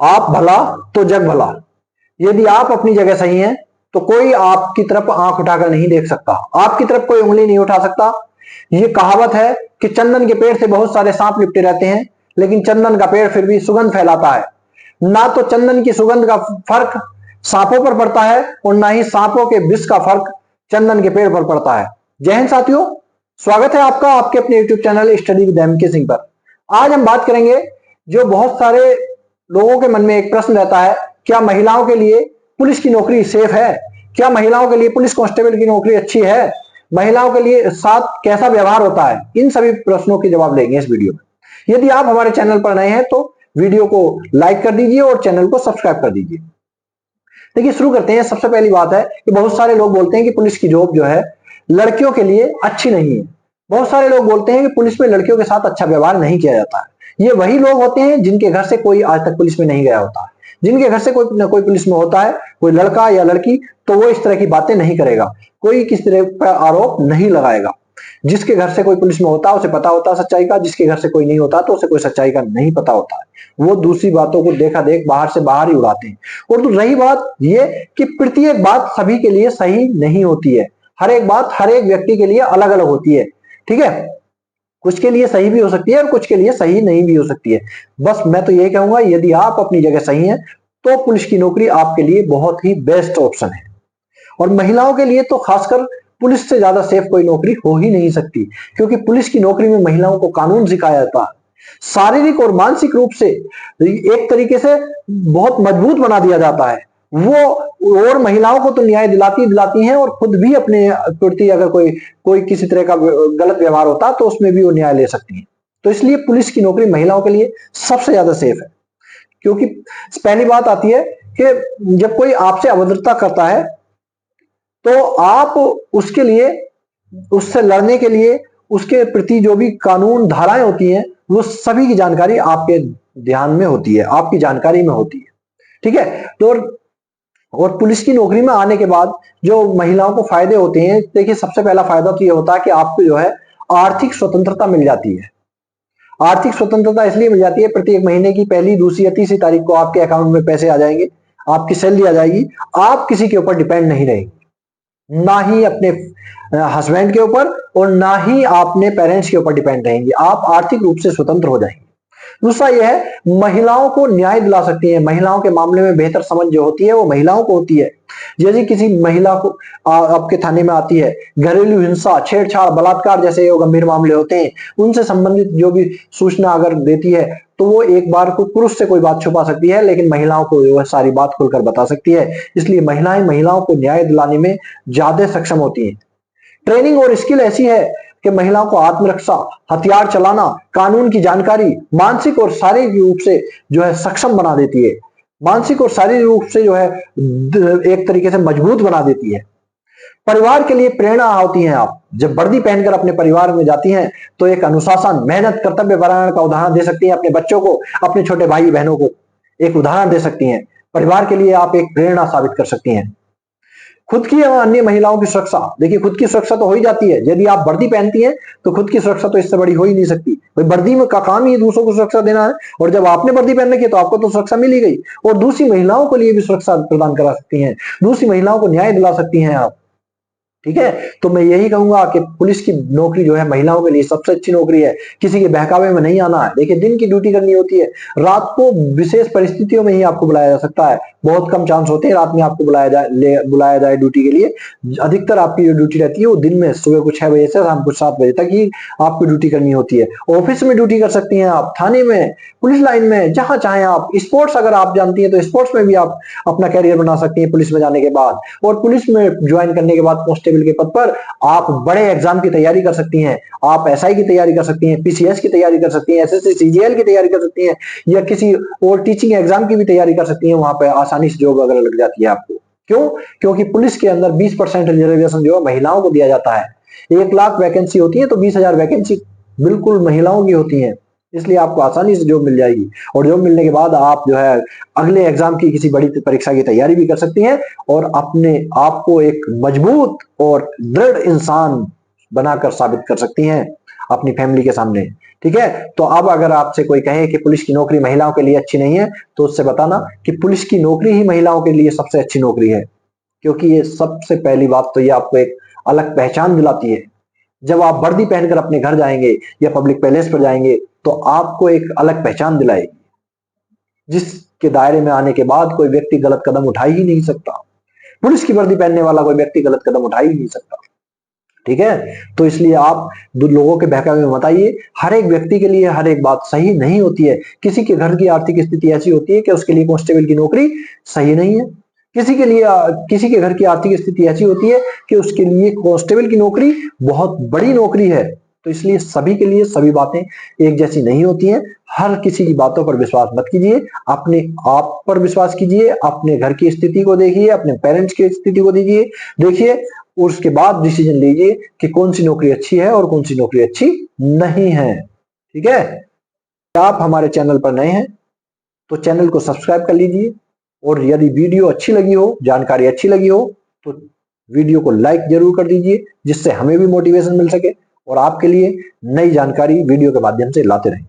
आप भला तो जग भला। यदि आप अपनी जगह सही हैं तो कोई आपकी तरफ आंख उठाकर नहीं देख सकता, आपकी तरफ कोई उंगली नहीं उठा सकता। ये कहावत है कि चंदन के पेड़ से बहुत सारे सांप लिपटे रहते हैं, लेकिन चंदन का पेड़ फिर भी सुगंध फैलाता है। ना तो चंदन की सुगंध का फर्क सांपों पर पड़ता है और ना ही सांपों के विष का फर्क चंदन के पेड़ पर पड़ता है। जय हिंद साथियों, स्वागत है आपका आपके अपने YouTube channel study with MK Singh पर। आज हम बात करेंगे जो बहुत सारे लोगों के मन में एक प्रश्न रहता है, क्या महिलाओं के लिए पुलिस की नौकरी सेफ है? क्या महिलाओं के लिए पुलिस कांस्टेबल की नौकरी अच्छी है? महिलाओं के लिए साथ कैसा व्यवहार होता है? इन सभी प्रश्नों के जवाब लेंगे इस वीडियो में। यदि आप हमारे चैनल पर नए हैं तो वीडियो को लाइक कर दीजिए और चैनल को सब्सक्राइब कर दीजिए। देखिए, शुरू करते हैं। सबसे पहली बात है कि बहुत सारे लोग बोलते हैं कि पुलिस की जॉब जो है लड़कियों के लिए अच्छी नहीं है। बहुत सारे लोग बोलते हैं कि पुलिस में लड़कियों के साथ अच्छा व्यवहार नहीं किया जाता है। ये वही लोग होते हैं जिनके घर से कोई आज तक पुलिस में नहीं गया होता है। जिनके घर से कोई ना कोई पुलिस में होता है, कोई लड़का या लड़की, तो वो इस तरह की बातें नहीं करेगा, कोई किसी तरह का आरोप नहीं लगाएगा। जिसके घर से कोई पुलिस में होता है उसे पता होता है सच्चाई का, जिसके घर से कोई नहीं होता तो उसे कोई सच्चाई का नहीं पता होता है। वो दूसरी बातों को देखा देख बाहर से बाहर ही उड़ाते हैं। और तो रही बात ये कि प्रत्येक बात सभी के लिए सही नहीं होती है। हर एक बात हर एक व्यक्ति के लिए अलग अलग होती है, ठीक है। कुछ के लिए सही भी हो सकती है और कुछ के लिए सही नहीं भी हो सकती है। बस मैं तो यही कहूंगा, यदि आप अपनी जगह सही हैं तो पुलिस की नौकरी आपके लिए बहुत ही बेस्ट ऑप्शन है। और महिलाओं के लिए तो खासकर पुलिस से ज्यादा सेफ कोई नौकरी हो ही नहीं सकती, क्योंकि पुलिस की नौकरी में महिलाओं को कानून सिखाया जाता है। शारीरिक और मानसिक रूप से एक तरीके से बहुत मजबूत बना दिया जाता है वो। और महिलाओं को तो न्याय दिलाती हैं और खुद भी अपने प्रति अगर कोई कोई किसी तरह का गलत व्यवहार होता तो उसमें भी वो न्याय ले सकती हैं। तो इसलिए पुलिस की नौकरी महिलाओं के लिए सबसे ज्यादा सेफ है। क्योंकि पहली बात आती है कि जब कोई आपसे अभद्रता करता है तो आप उसके लिए, उससे लड़ने के लिए, उसके प्रति जो भी कानून धाराएं होती हैं वो सभी की जानकारी आपके ध्यान में होती है, आपकी जानकारी में होती है, ठीक है। तो और पुलिस की नौकरी में आने के बाद जो महिलाओं को फायदे होते हैं, देखिए सबसे पहला फायदा तो ये होता है कि आपको जो है आर्थिक स्वतंत्रता मिल जाती है। आर्थिक स्वतंत्रता इसलिए मिल जाती है, प्रत्येक महीने की पहली, दूसरी या तीसरी तारीख को आपके अकाउंट में पैसे आ जाएंगे, आपकी सैलरी आ जाएगी। आप किसी के ऊपर डिपेंड नहीं रहेंगे, ना ही अपने हस्बैंड के ऊपर और ना ही अपने पेरेंट्स के ऊपर डिपेंड रहेंगे। आप आर्थिक रूप से स्वतंत्र हो जाएंगे। दूसरा यह है, महिलाओं को न्याय दिला सकती है। महिलाओं के मामले में बेहतर समझ जो होती है वो महिलाओं को होती है। यदि किसी महिला को आपके थाने में आती है, घरेलू हिंसा, छेड़छाड़, बलात्कार जैसे जो गंभीर मामले होते हैं, उनसे संबंधित जो भी सूचना अगर देती है तो वो एक बार को पुरुष से कोई बात छुपा सकती है, लेकिन महिलाओं को वह सारी बात खुलकर बता सकती है। इसलिए महिलाओं को न्याय दिलाने में ज्यादा सक्षम होती है। ट्रेनिंग और स्किल ऐसी है कि महिलाओं को आत्मरक्षा, हथियार चलाना, कानून की जानकारी मानसिक और शारीरिक रूप से जो है सक्षम बना देती है। मानसिक और शारीरिक रूप से जो है एक तरीके से मजबूत बना देती है। परिवार के लिए प्रेरणा होती हैं। आप जब वर्दी पहनकर अपने परिवार में जाती हैं तो एक अनुशासन, मेहनत, कर्तव्य परायण का उदाहरण दे सकती हैं अपने बच्चों को, अपने छोटे भाई बहनों को एक उदाहरण दे सकती हैं। परिवार के लिए आप एक प्रेरणा साबित कर सकती हैं। खुद की और अन्य महिलाओं की सुरक्षा, देखिए खुद की सुरक्षा तो हो ही जाती है। यदि आप वर्दी पहनती हैं तो खुद की सुरक्षा तो इससे बड़ी हो ही नहीं सकती। भाई वर्दी में का काम ही दूसरों को सुरक्षा देना है, और जब आपने वर्दी पहन रखी है तो आपको तो सुरक्षा मिल ही गई। और दूसरी महिलाओं के लिए भी सुरक्षा प्रदान करा सकती हैं, दूसरी महिलाओं को न्याय दिला सकती हैं आप, ठीक है। तो मैं यही कहूंगा कि पुलिस की नौकरी जो है महिलाओं के लिए सबसे अच्छी नौकरी है। किसी के बहकावे में नहीं आना है। देखिए दिन की ड्यूटी करनी होती है, रात को विशेष परिस्थितियों में ही आपको बुलाया जा सकता है। बहुत कम चांस होते हैं रात में आपको बुलाया जाए ड्यूटी के लिए। अधिकतर आपकी जो ड्यूटी रहती है वो दिन में सुबह को 6 बजे से शाम को 7 बजे तक ही आपको ड्यूटी करनी होती है। ऑफिस में ड्यूटी कर सकती हैं आप, थाने में, पुलिस लाइन में, जहां चाहें आप। स्पोर्ट्स अगर आप जानती हैं तो स्पोर्ट्स में भी आप अपना कैरियर बना सकती हैं पुलिस में जाने के बाद। और पुलिस में ज्वाइन करने के बाद कांस्टेबल के पद पर आप बड़े एग्जाम की तैयारी कर सकती हैं। आप एसआई की तैयारी कर सकती हैं, पीसीएस की तैयारी कर सकती हैं, एसएससी सीजीएल की तैयारी कर सकती हैं, या किसी और टीचिंग एग्जाम की भी तैयारी कर सकती हैं। वहां पे आसानी से जॉब अगर लग जाती है आपको। क्यों? क्योंकि पुलिस के अंदर 20% रिजर्वेशन जो है महिलाओं को दिया जाता है। 1 लाख वैकेंसी होती है तो 20,000 वैकेंसी बिल्कुल महिलाओं की होती है। इसलिए आपको आसानी से जॉब मिल जाएगी। और जॉब मिलने के बाद आप जो है अगले एग्जाम की किसी बड़ी परीक्षा की तैयारी भी कर सकती हैं और अपने आप को एक मजबूत और दृढ़ इंसान बनाकर साबित कर सकती हैं। अपनी फैमिली के सामने। ठीक है, तो अब अगर आपसे कोई कहे कि पुलिस की नौकरी महिलाओं के लिए अच्छी नहीं है, तो उससे बताना कि पुलिस की नौकरी ही महिलाओं के लिए सबसे अच्छी नौकरी है। क्योंकि ये सबसे पहली बात तो ये आपको एक अलग पहचान दिलाती है। जब आप वर्दी पहनकर अपने घर जाएंगे या पब्लिक पैलेस पर जाएंगे तो आपको एक अलग पहचान दिलाएगी, जिसके दायरे में आने के बाद कोई व्यक्ति गलत कदम उठा ही नहीं सकता। पुलिस की वर्दी पहनने वाला कोई व्यक्ति गलत कदम उठा ही नहीं सकता। ठीक है, तो इसलिए आप लोगों के बहकावे में मत आइए। हर एक व्यक्ति के लिए हर एक बात सही नहीं होती है। किसी के घर की आर्थिक स्थिति ऐसी होती है कि उसके लिए कांस्टेबल की नौकरी सही नहीं है। किसी के लिए किसी के घर की आर्थिक स्थिति ऐसी होती है कि उसके लिए कांस्टेबल की नौकरी बहुत बड़ी नौकरी है। तो इसलिए सभी के लिए सभी बातें एक जैसी नहीं होती हैं। हर किसी की बातों पर विश्वास मत कीजिए, अपने आप पर विश्वास कीजिए, अपने घर की स्थिति को देखिए, अपने पेरेंट्स की स्थिति को देखिए और उसके बाद डिसीजन लीजिए कि कौन सी नौकरी अच्छी है और कौन सी नौकरी अच्छी नहीं है। ठीक है, आप हमारे चैनल पर नए हैं तो चैनल को सब्सक्राइब कर लीजिए, और यदि वीडियो अच्छी लगी हो, जानकारी अच्छी लगी हो, तो वीडियो को लाइक जरूर कर दीजिए, जिससे हमें भी मोटिवेशन मिल सके और आपके लिए नई जानकारी वीडियो के माध्यम से लाते रहें।